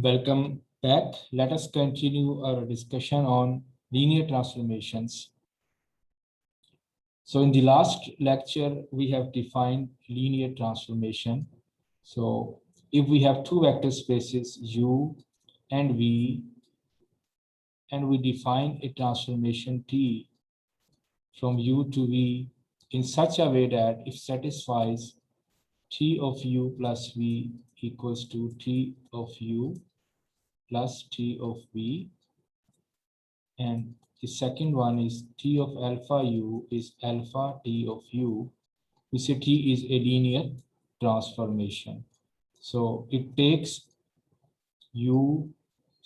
Welcome back. Let us continue our discussion on linear transformations. So in the last lecture, we have defined linear transformation. So if we have two vector spaces U and V, and we define a transformation T from U to V in such a way that it satisfies T of U plus V equals to T of U plus T of V, and the second one is T of alpha U is alpha T of U. We say T is a linear transformation. So it takes U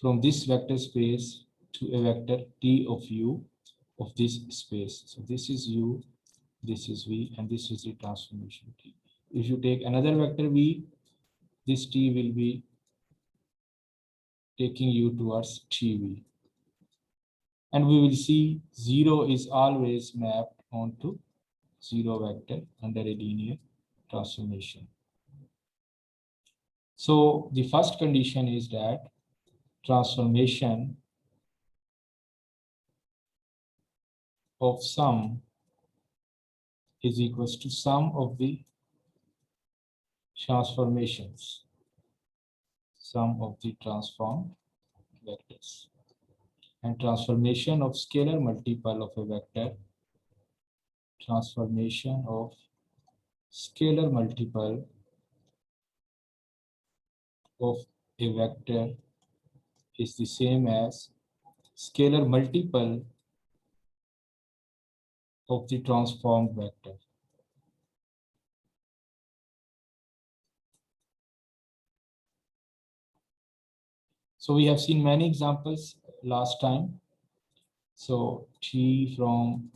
from this vector space to a vector T of U of this space. So this is U, this is V, and this is the transformation T. If you take another vector V, this T will be taking you towards TV. And we will see 0 is always mapped onto 0 vector under a linear transformation. So the first condition is that transformation of sum is equals to sum of the transformations, sum of the transformed vectors. And transformation of scalar multiple of a vector, transformation of scalar multiple of a vector is the same as scalar multiple of the transformed vector. So we have seen many examples last time. So T from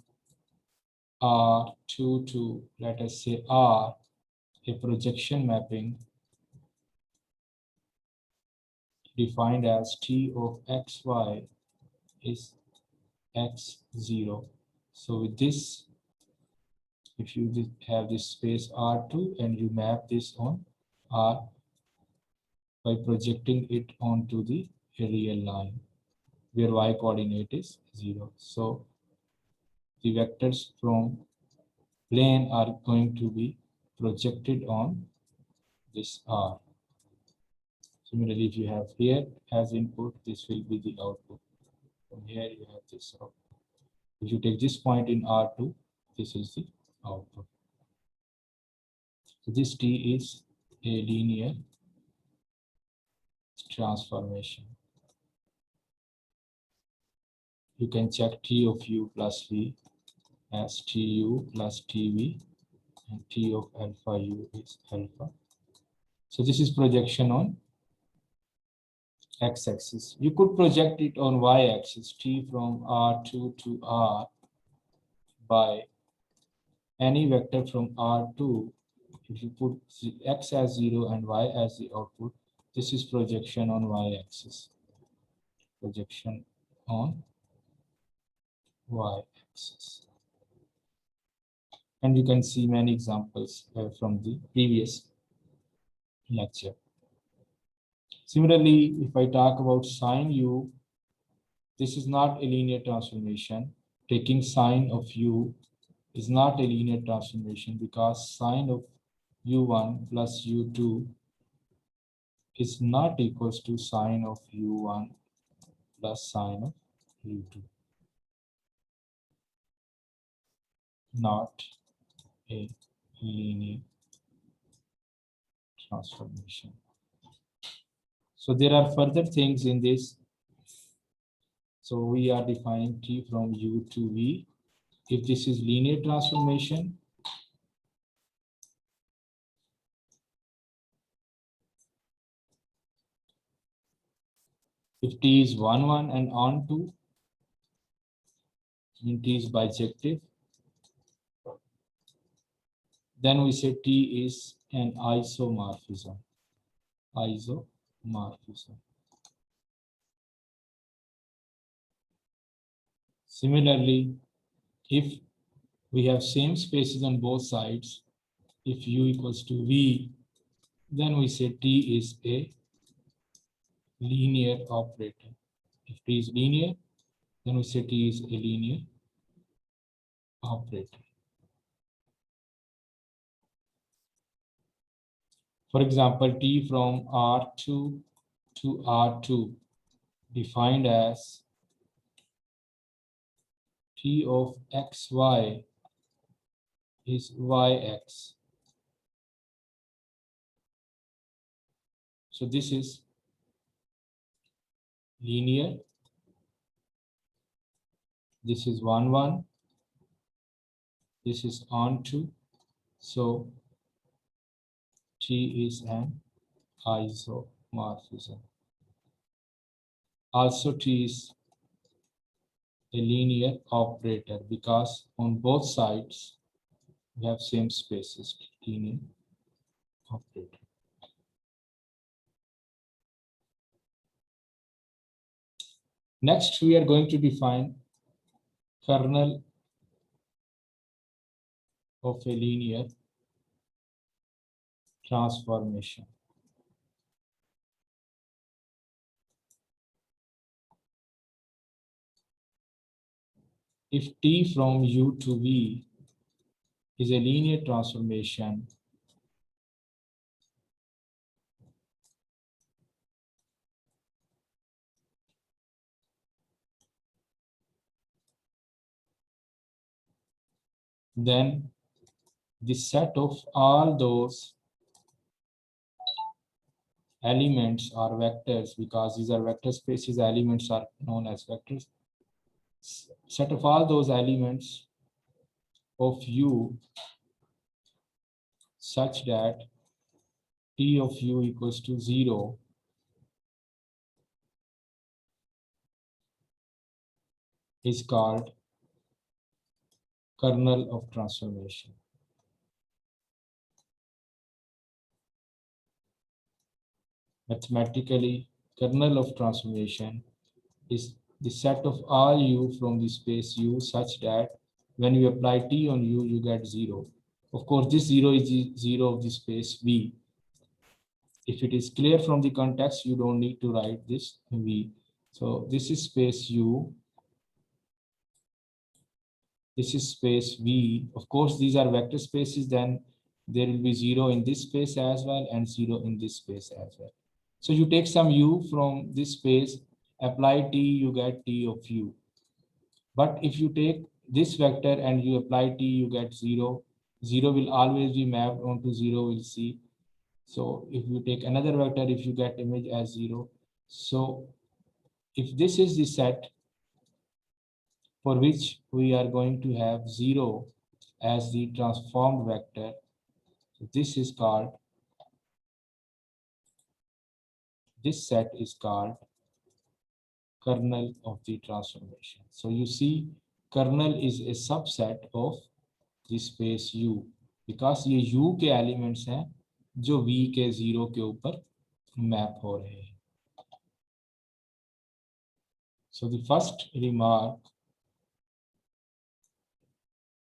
R2 to, let us say, R, a projection mapping defined as T of xy is x0. So with this, if you have this space R2 and you map this on R by projecting it onto the real line where y coordinate is 0. So the vectors from plane are going to be projected on this R. Similarly, if you have here as input, this will be the output. From here you have this output. If you take this point in R2, this is the output. So this T is a linear transformation. You can check T of U plus V as TU plus TV, and T of alpha U is alpha. So this is projection on x-axis. You could project it on y-axis, T from R2 to R by any vector from R2. If you put x as 0 and y as the output, this is projection on y-axis. Projection on y-axis. And you can see many examples from the previous lecture. Similarly, if I talk about sine U, this is not a linear transformation. Taking sine of U is not a linear transformation because sine of U1 plus U2 is not equals to sine of U1 plus sine of U2. Not a linear transformation. So there are further things in this. So we are defining T from U to V. If this is linear transformation, if T is 1, 1 and on to, and T is bijective, then we say T is an isomorphism. Isomorphism. Similarly, if we have same spaces on both sides, if U equals to V, then we say T is a linear operator. If T is linear, then we say T is a linear operator. For example, T from R2 to R2 defined as T of xy is yx. So this is linear. This is 1, 1. This is onto. So T is an isomorphism. Also, T is a linear operator because on both sides we have same spaces. Linear operator. Next, we are going to define kernel of a linear transformation. If T from U to V is a linear transformation, then the set of all those elements are vectors, because these are vector spaces, elements are known as vectors. Set of all those elements of U such that T of U equals to 0 is called kernel of transformation. Mathematically, kernel of transformation is the set of all U from the space U such that when you apply T on U, you get 0. Of course, this 0 is the 0 of the space V. If it is clear from the context, you don't need to write this V. So this is space U. This is space V. Of course, these are vector spaces, then there will be 0 in this space as well and 0 in this space as well. So you take some U from this space, apply T, you get T of U. But if you take this vector and you apply T, you get 0. 0 will always be mapped onto 0, we'll see. So if you take another vector, if you get image as 0. So if this is the set for which we are going to have 0 as the transformed vector, so this set is called kernel of the transformation. So you see, kernel is a subset of the space U, because ये U के elements हैं जो V के 0 के ऊपर map हो रहे हैं. So the first remark,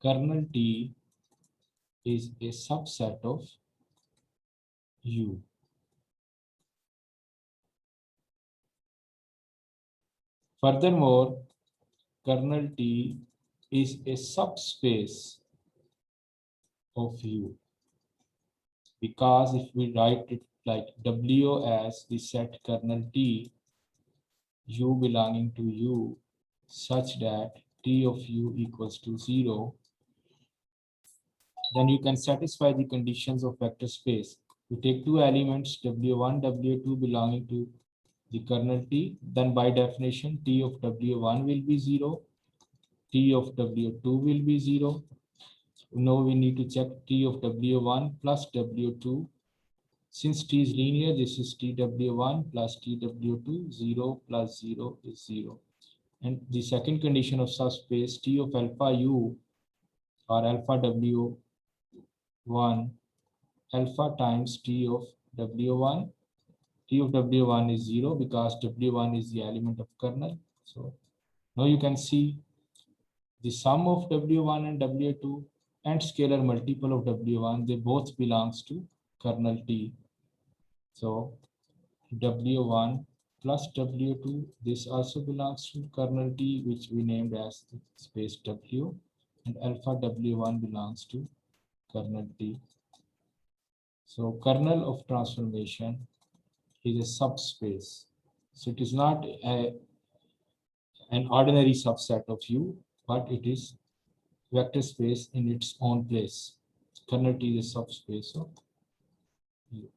kernel T is a subset of U. Furthermore, kernel T is a subspace of U, because if we write it like W as the set kernel T, U belonging to U such that T of U equals to 0, then you can satisfy the conditions of vector space. You take two elements W1, W2 belonging to the kernel T, then by definition T of W1 will be 0, T of W2 will be 0. Now we need to check T of W1 plus W2. Since T is linear, this is TW1 plus TW2, 0 plus 0 is 0. And the second condition of subspace, T of alpha U or alpha W1, alpha times T of W1. T of W1 is 0 because W1 is the element of kernel. So now you can see the sum of W1 and W2 and scalar multiple of W1, they both belongs to kernel T. So W1 plus W2. This also belongs to kernel T, which we named as the space W, and alpha W1 belongs to kernel T. So kernel of transformation is a subspace. So it is not an ordinary subset of U, but it is vector space in its own place. Kernel T is a subspace of U.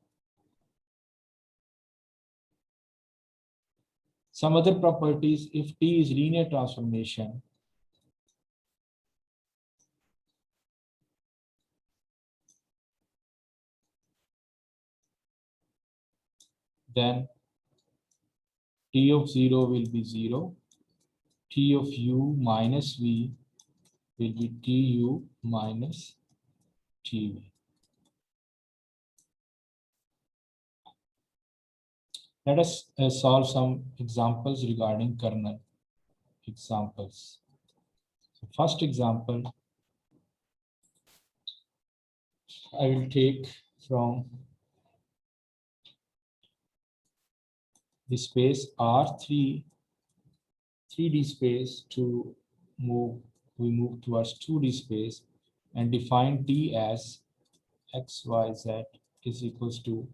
Some other properties, if T is linear transformation, then T of 0 will be 0. T of U minus V will be Tu minus Tv. Let us solve some examples regarding kernel examples. So first example, I will take from the space R3, 3D space to we move towards 2D space and define T as x, y, z is equals to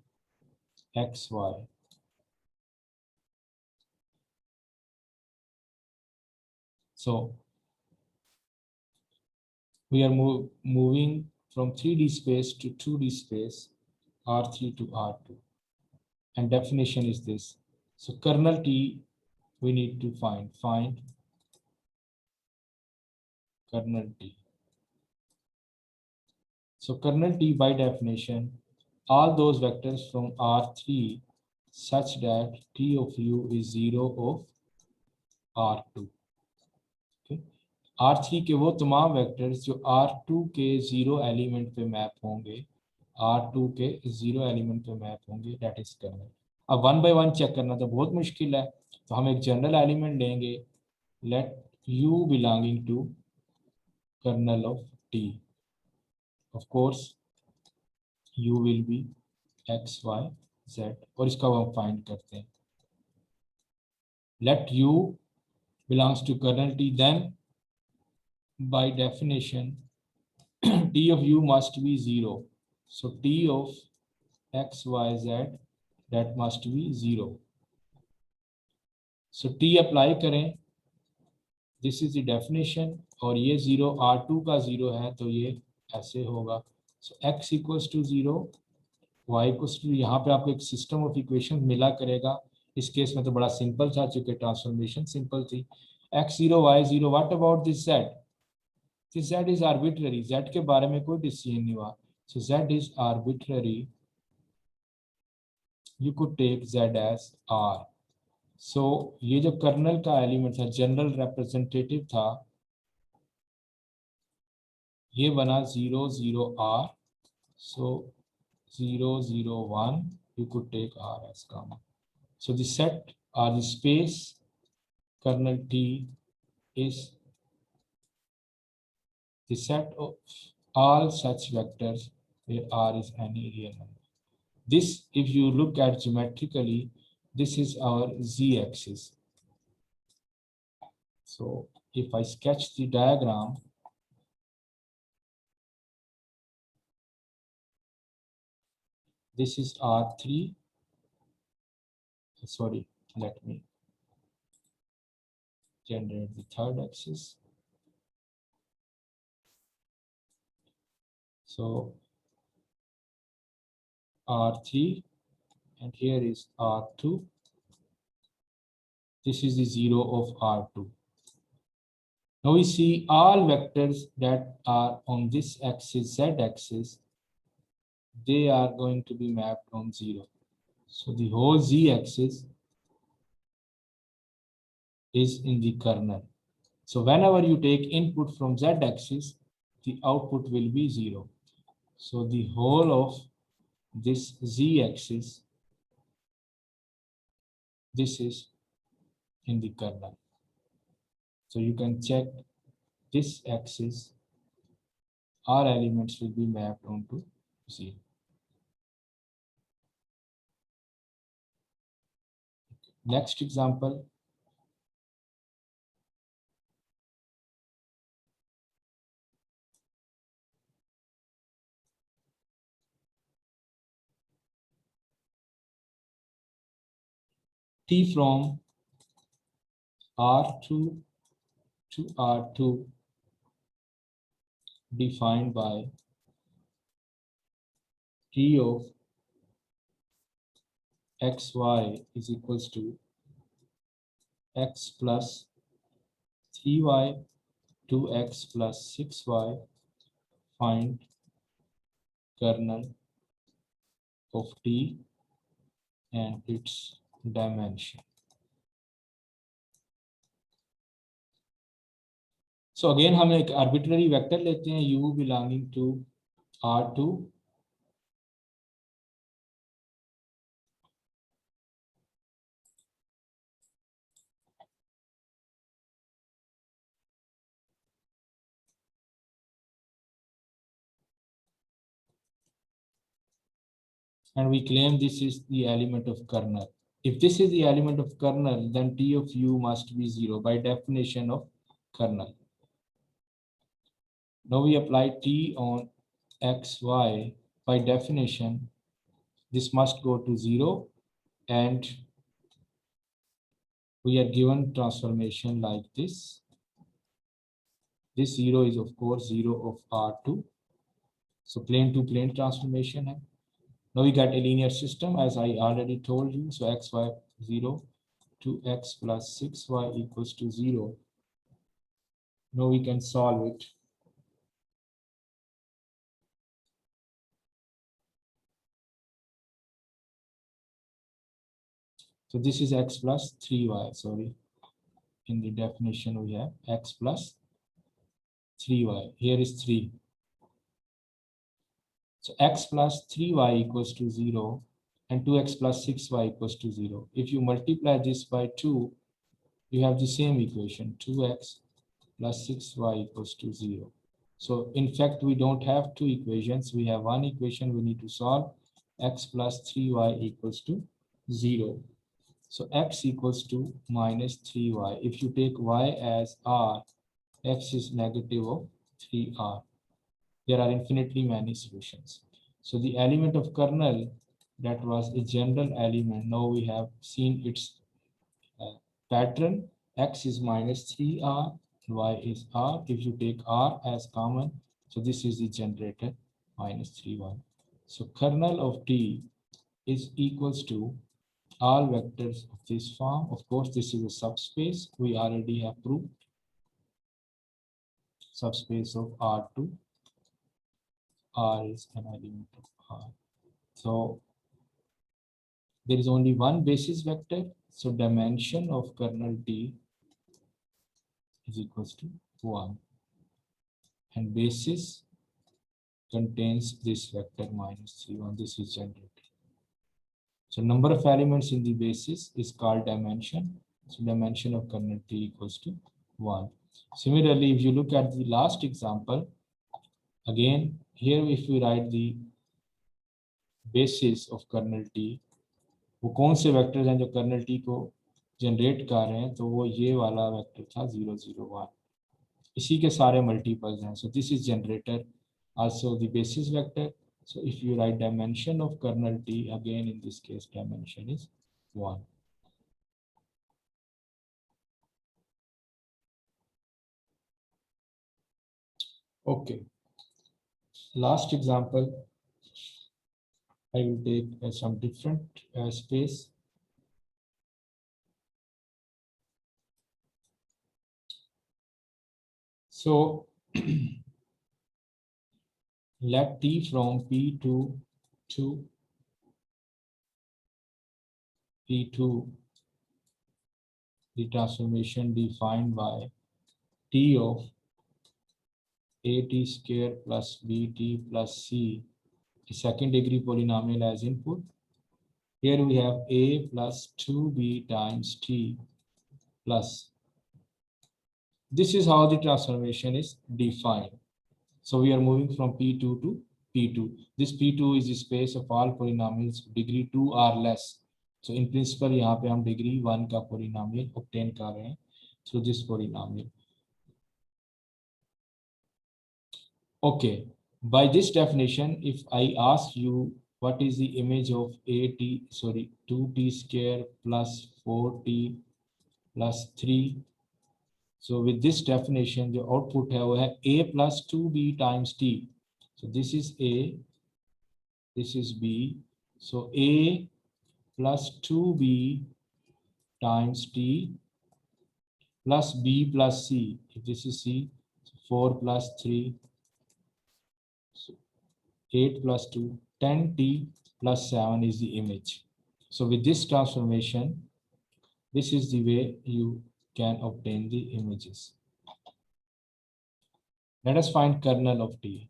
x, y. So we are moving from 3D space to 2D space, R3 to R2. And definition is this. So kernel T, we need to find kernel T. So kernel T by definition, all those vectors from R3 such that T of U is 0 of R2. Okay. R3 के वो तमाम vectors जो R2 के 0 element पे map होंगे, R2 के 0 element पे map होंगे, दैट इज कर्नल। अब वन बाय वन चेक करना तो बहुत मुश्किल है, तो हम एक जनरल एलिमेंट लेंगे, let U belonging to kernel of T। Of course U will be x, y, z, और इसका हम फाइंड करते हैं। Let U belongs to kernel T, then by definition T of U must be 0. So T of x, y, z, that must be 0. So T apply करें, this is the definition, और ये 0 R2 का 0 है तो ये ऐसे होगा। So x equals to 0, y equals to, यहाँ पे आपको एक सिस्टम ऑफ इक्वेशन मिला करेगा। इस केस में तो बड़ा सिंपल था, चूंकि ट्रांसफॉर्मेशन सिंपल थी। x0, y0, what about this z? This z is arbitrary, z के बारे में कोई डिसीजन नहीं हुआ। So z is arbitrary, you could take z as r. So ये जो कर्नल का एलिमेंट था, जनरल रिप्रेजेंटेटिव था, ये बना 0 0 r. So 0 0 1, you could take r as common. So the set or the space kernel T is the set of all such vectors where r is any real number. This, if you look at geometrically, this is our z-axis. So if I sketch the diagram, this is R3. Sorry, let me generate the third axis. So R3, and here is R2. This is the 0 of R2. Now we see all vectors that are on this axis, z-axis, they are going to be mapped on 0. So the whole z-axis is in the kernel. So whenever you take input from z-axis, the output will be 0. So the whole of this z-axis, this is in the kernel. So you can check this axis, all elements will be mapped onto 0. Next example. T from R2 to R2 defined by T of xy is equals to x plus 3y 2x plus 6y. Find kernel of T and its dimension. So again हम एक arbitrary vector लेते हैं u belonging to R2 and we claim this is the element of kernel. If this is the element of kernel, then T of u must be 0 by definition of kernel. Now we apply T on xy. By definition, this must go to 0 and we are given transformation like this. This 0 is of course 0 of R2. So plane to plane transformation hai. Now we got a linear system as I already told you. So xy 0 to x plus 6y equals to 0. Now we can solve it. So this is x plus 3y, sorry. In the definition we have x plus 3y. Here is 3. So x plus 3y equals to 0 and 2x plus 6y equals to 0. If you multiply this by 2, you have the same equation, 2x plus 6y equals to 0. So in fact, we don't have two equations. We have one equation we need to solve, x plus 3y equals to 0. So x equals to minus 3y. If you take y as r, x is negative of 3r. There are infinitely many solutions. So the element of kernel, that was a general element. Now we have seen its pattern. X is minus 3r, y is r. If you take r as common, so this is the generator minus 3y. So kernel of T is equals to all vectors of this form. Of course, this is a subspace. We already have proved subspace of R2. R is an element of R. So there is only one basis vector. So dimension of kernel T is equals to 1. And basis contains this vector minus 3, 1. This is generated. So number of elements in the basis is called dimension. So dimension of kernel T equals to 1. Similarly, if you look at the last example, again, here if we write the basis of kernel T, वो कौन से vectors हैं जो colonel T को generate कर रहे हैं, तो वो ये वाला वेक्टर था 0 0 1. इसी के सारे मल्टीपल्स हैं. So this is generator, also the basis vector. So if you write dimension of kernel T, again in this case dimension is 1. Okay. Last example, I will take some different space. So let T from P2 to P2, the transformation defined by T of at square plus bt plus c, a second degree polynomial as input. Here we have a plus 2b times t plus. This is how the transformation is defined. So we are moving from P2 to P2. This P2 is the space of all polynomials degree 2 or less. So in principle यहाँ पे हम degree 1 का polynomial obtain कर रहे हैं through this polynomial. Okay, by this definition, if I ask you what is the image of 2t square plus 4t plus 3, so with this definition the output है वो है a plus 2b times t. So this is a, this is b, so a plus 2b times t plus b plus c. If this is c, so 4 plus 3, so 8 plus 2, 10t plus 7 is the image. So with this transformation, this is the way you can obtain the images. Let us find kernel of t.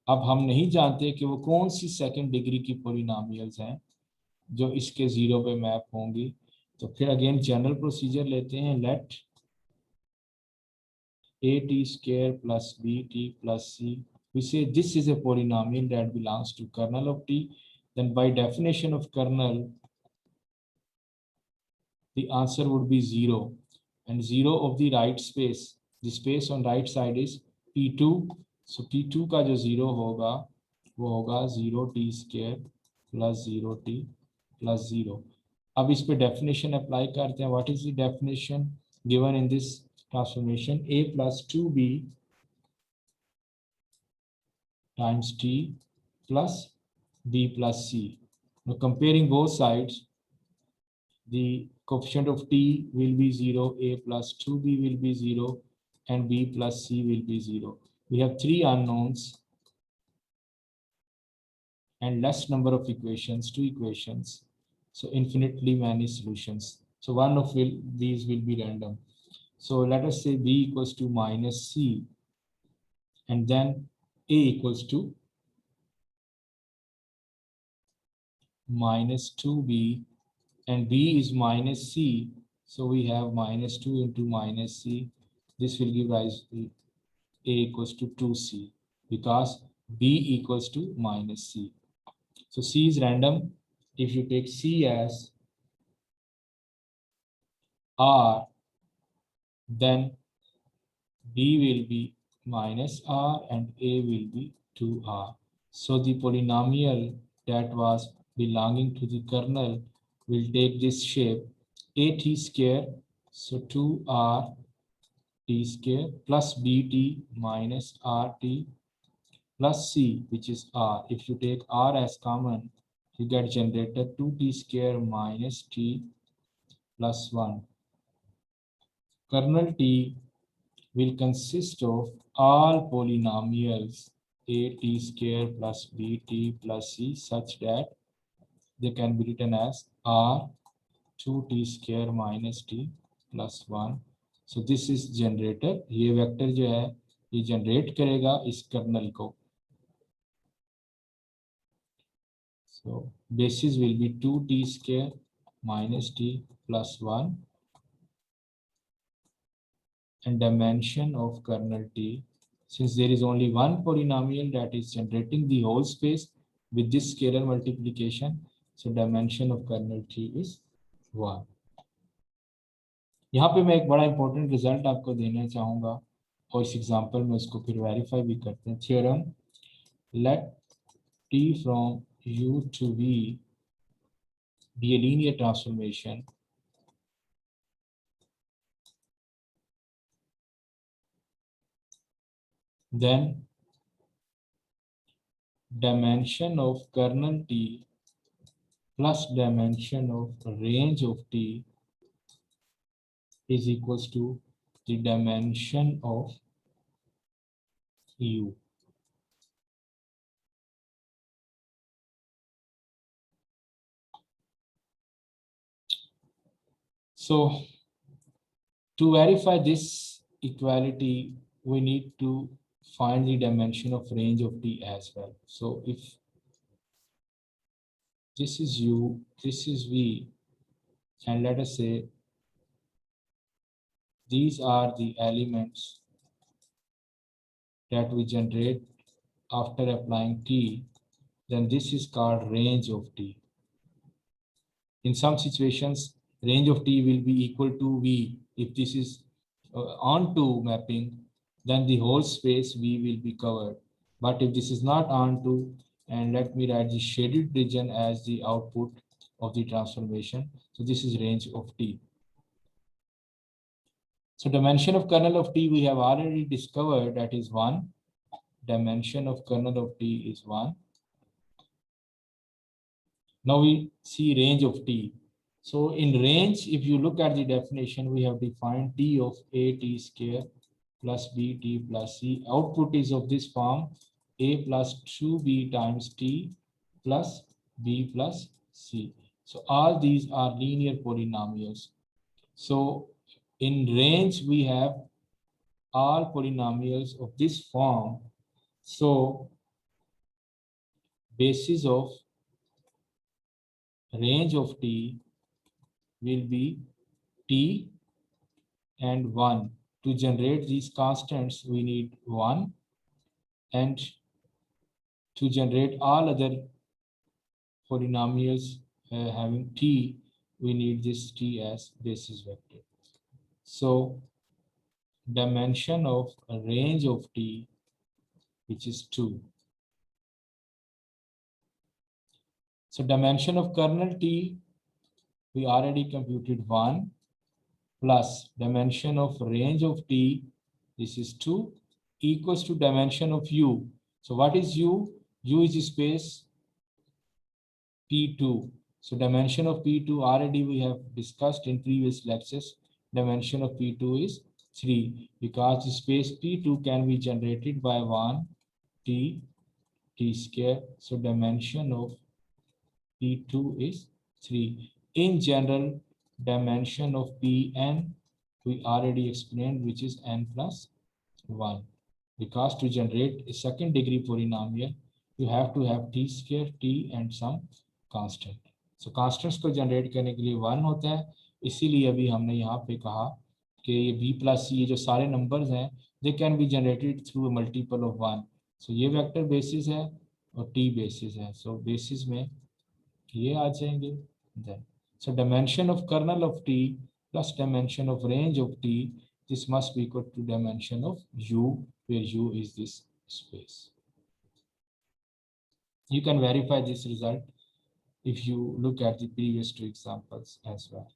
अब हम नहीं जानते कि वो कौन सी second degree की polynomials हैं जो इसके जीरो पे मैप होंगी, तो फिर अगेन जनरल प्रोसीजर लेते हैं. Let at square plus bt plus c, we say this is a polynomial that belongs to kernel of t. Then by definition of kernel, the answer would be 0, and 0 of the right space, the space on right side is p2. So p2 का जो 0 होगा वो होगा 0t square plus 0t plus 0. अब इस पे definition apply करते हैं. What is the definition given in this transformation? a plus 2b times t plus b plus c. Now comparing both sides, the coefficient of t will be 0, a plus 2b will be 0, and b plus c will be 0. We have three unknowns and less number of equations, two equations, so infinitely many solutions. So one of these will be random. So let us say b equals to minus c, and then a equals to minus 2b, and b is minus c, so we have minus 2 into minus c. This will give rise to a equals to 2c, because b equals to minus c. So c is random. If you take c as r, then b will be minus r and a will be 2r. So the polynomial that was belonging to the kernel will take this shape, at square, so 2r t square plus bt minus rt plus c, which is r. If you take r as common, you get generated 2t square minus t plus 1. Kernel t will consist of all polynomials at square plus bt plus c such that they can be written as r 2t square minus t plus 1. So this is generator. ये vector जो है ये generate करेगा इस colonel को. So basis will be 2t square minus t plus 1, and dimension of kernel t, since there is only one polynomial that is generating the whole space with this scalar multiplication, so dimension of kernel t is 1. यहाँ पे मैं एक बड़ा important result आपको देना चाहूँगा और इस एग्जांपल में उसको फिर वेरीफाई भी करते हैं. Theorem, let t from u to v be a linear transformation then dimension of kernel t plus dimension of range of t is equals to the dimension of u. So to verify this equality, we need to find the dimension of range of t as well. So if this is u, this is v, and let us say these are the elements that we generate after applying t, then this is called range of t. In some situations, range of T will be equal to V. If this is onto mapping, then the whole space V will be covered. But if this is not onto, and let me write the shaded region as the output of the transformation. So this is range of T. So dimension of kernel of T we have already discovered, that is 1. Dimension of kernel of T is 1. Now we see range of T. So in range, if you look at the definition, we have defined T of A T square plus B T plus C. Output is of this form, A plus 2B times T plus B plus C. So all these are linear polynomials. So in range, we have all polynomials of this form. So basis of range of T will be T and 1. To generate these constants, we need 1, and to generate all other polynomials having T, we need this T as basis vector. So dimension of a range of T, which is 2. So dimension of kernel T, we already computed 1, plus dimension of range of T, this is 2, equals to dimension of U. So what is U? U is space P2. So dimension of P2 already we have discussed in previous lectures. Dimension of P2 is 3 because the space P2 can be generated by 1 T square. So dimension of P2 is 3. In general, dimension of Pn we already explained, which is n plus 1. Because to generate a second degree polynomial, you have to have T square, T and some constant. So constants को generate करने के लिए 1 होता है, इसीलिए अभी हमने यहाँ पे कहा कि ये b plus c ये जो सारे numbers हैं, they can be generated through a multiple of 1. So ये vector basis है और t basis है. So basis में ये आ जाएंगे. Then so dimension of kernel of T plus dimension of range of T, this must be equal to dimension of U, where U is this space. You can verify this result if you look at the previous two examples as well.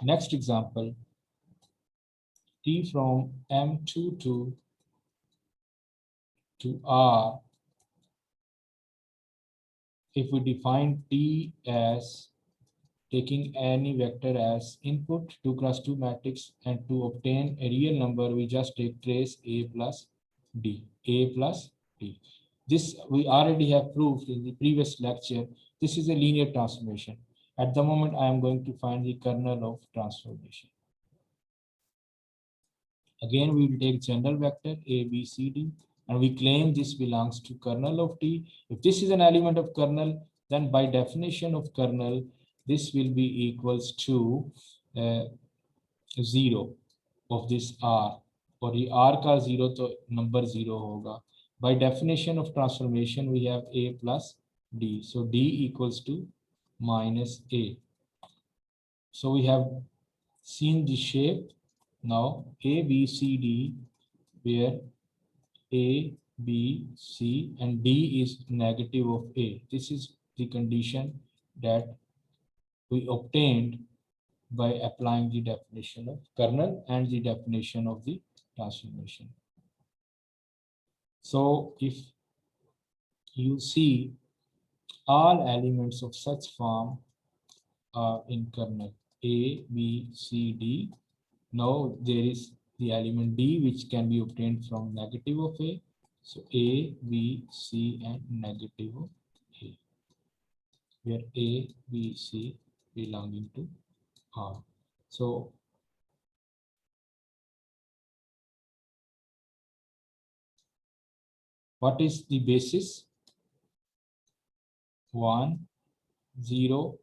Next example, T from M22 to R. If we define T as taking any vector as input 2 cross 2 matrix, and to obtain a real number, we just take trace A plus D, A plus D. This we already have proved in the previous lecture. This is a linear transformation. At the moment, I am going to find the kernel of transformation. Again, we will take general vector A, B, C, D, and we claim this belongs to kernel of T. If this is an element of kernel, then by definition of kernel, this will be equals to 0 of this R, और ये R का 0 तो number 0 होगा. By definition of transformation, we have A plus D. So D equals to minus A. So we have seen the shape. Now A, B, C, D, where A, B, C, and D is negative of A. This is the condition that we obtained by applying the definition of kernel and the definition of the transformation. So if you see all elements of such form are in kernel A, B, C, D. Now there is the element D which can be obtained from negative of A. So A, B, C, and negative of A, where A, B, C belonging to R. So what is the basis? 1, 0,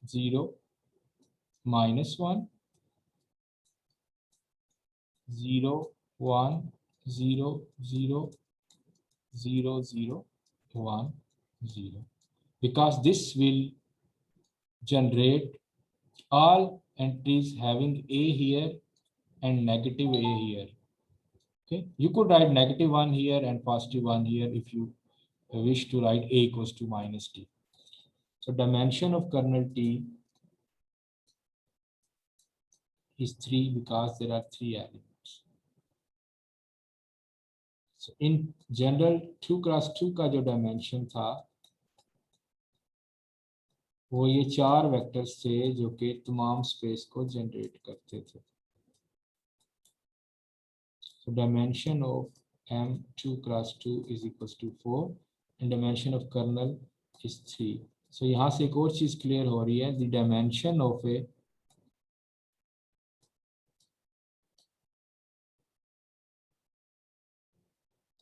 0, minus 1, 0, 1, 0, 0, 0, 0, 1, 0. because this will generate all entries having A here and negative A here. Okay, you could write -1 here and +1 here if you wish to write A equals to -t. So dimension of kernel T is 3 because there are 3 elements. So in general 2x2 का जो dimension था वो ये 4 vectors थे जो कि तमाम space को जनरेट करते थे. So dimension of M2 cross 2 is equals to 4 and dimension of kernel is 3. So यहाँ से एक और चीज क्लियर हो रही है, the dimension of a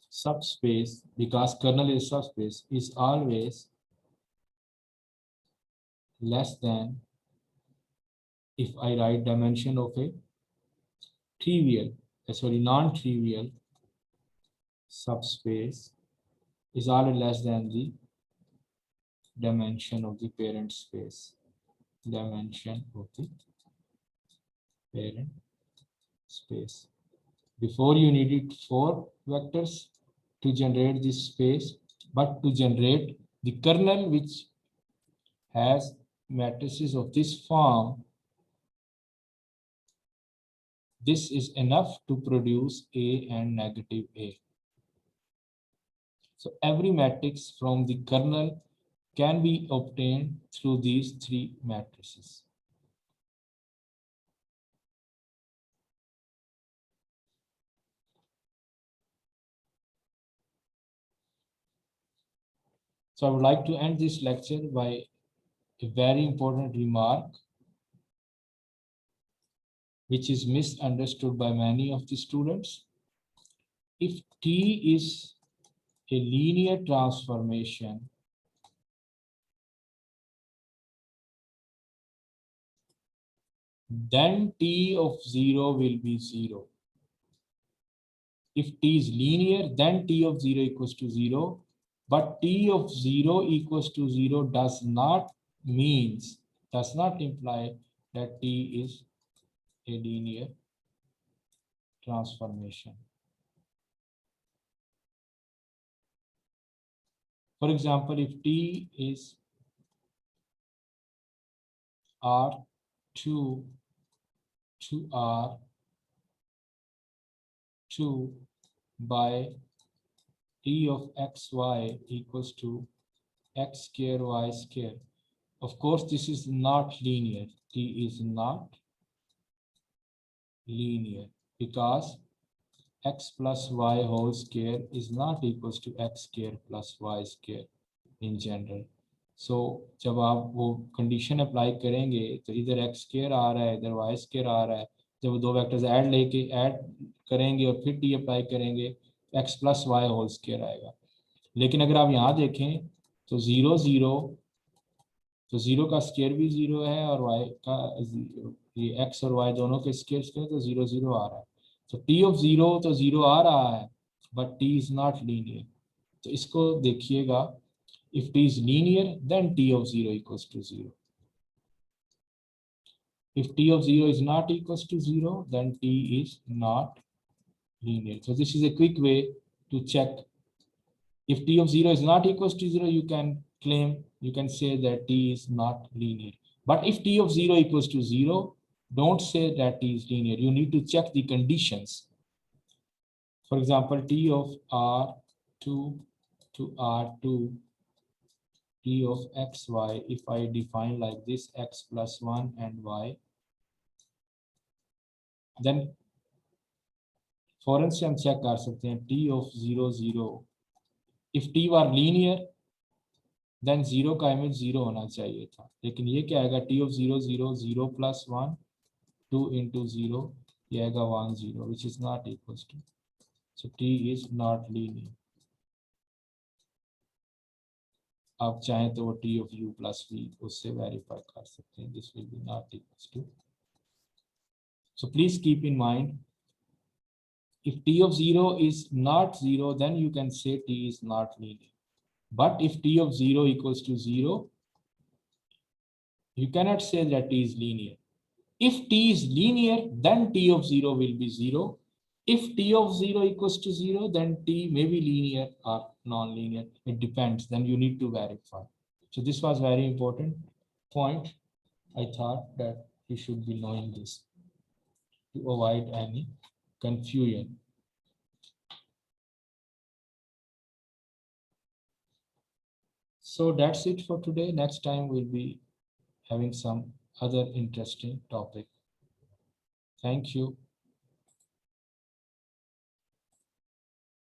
subspace, because kernel is a subspace, is always less than if I write dimension of a non-trivial subspace is always less than the dimension of the parent space. Dimension of the parent space. Before you needed 4 vectors to generate this space, but to generate the kernel which has matrices of this form, this is enough to produce A and negative A. So every matrix from the kernel can be obtained through these 3 matrices. So I would like to end this lecture by a very important remark, which is misunderstood by many of the students. If T is a linear transformation, then T of 0 will be 0. If T is linear, then T of 0 equals to 0. But T of 0 equals to 0 does not imply that T is a linear transformation. For example, if T is R2 to R2 by T of xy equals to x square y square. Of course, this is not linear. T is not linear because x plus y whole square is not equals to x square plus y square in general. So जब आप वो condition apply करेंगे तो इधर x square आ रहा है, इधर y square आ रहा है. जब दो वेक्टर्स ऐड करेंगे और फिर t अप्लाई करेंगे x plus Y whole square आएगा. लेकिन अगर आप यहाँ देखें तो 0 0, तो 0 का स्क्वायर भी 0 है और y का ये x और y दोनों के स्क्वायर तो 0 0 आ रहा है. तो t ऑफ 0 तो 0 आ रहा है, but t is not linear. तो इसको देखिएगा, if t is linear, then t of 0 equals to 0. If t of 0 is not equals to 0, then t is not linear. So this is a quick way to check. If t of 0 is not equals to 0, you can say that t is not linear. But if t of 0 equals to 0, don't say that t is linear. You need to check the conditions. For example, t of R2 to R2, T of xy, if I define like this, x plus 1 and y, then फौरन से हम check कर सकते हैं t of 0 0. if t were linear, then 0 का image 0 होना चाहिए था, लेकिन ये क्या आएगा, t of 0 0 0 plus 1 2 into 0, ये आएगा 1 0, which is not equals to. So t is not linear. आप चाहें तो वो t of u plus v उससे वेरीफाई कर सकते हैं. This will be not equals to. So please keep in mind, if t of 0 is not 0, then you can say t is not linear. But if t of 0 equals to 0, you cannot say that t is linear. If t is linear, then t of 0 will be 0. If t of 0 equals to 0, then t may be linear or non-linear. It depends. Then you need to verify. So this was very important point. I thought that you should be knowing this to avoid any confusion. So that's it for today. Next time we'll be having some other interesting topic. Thank you.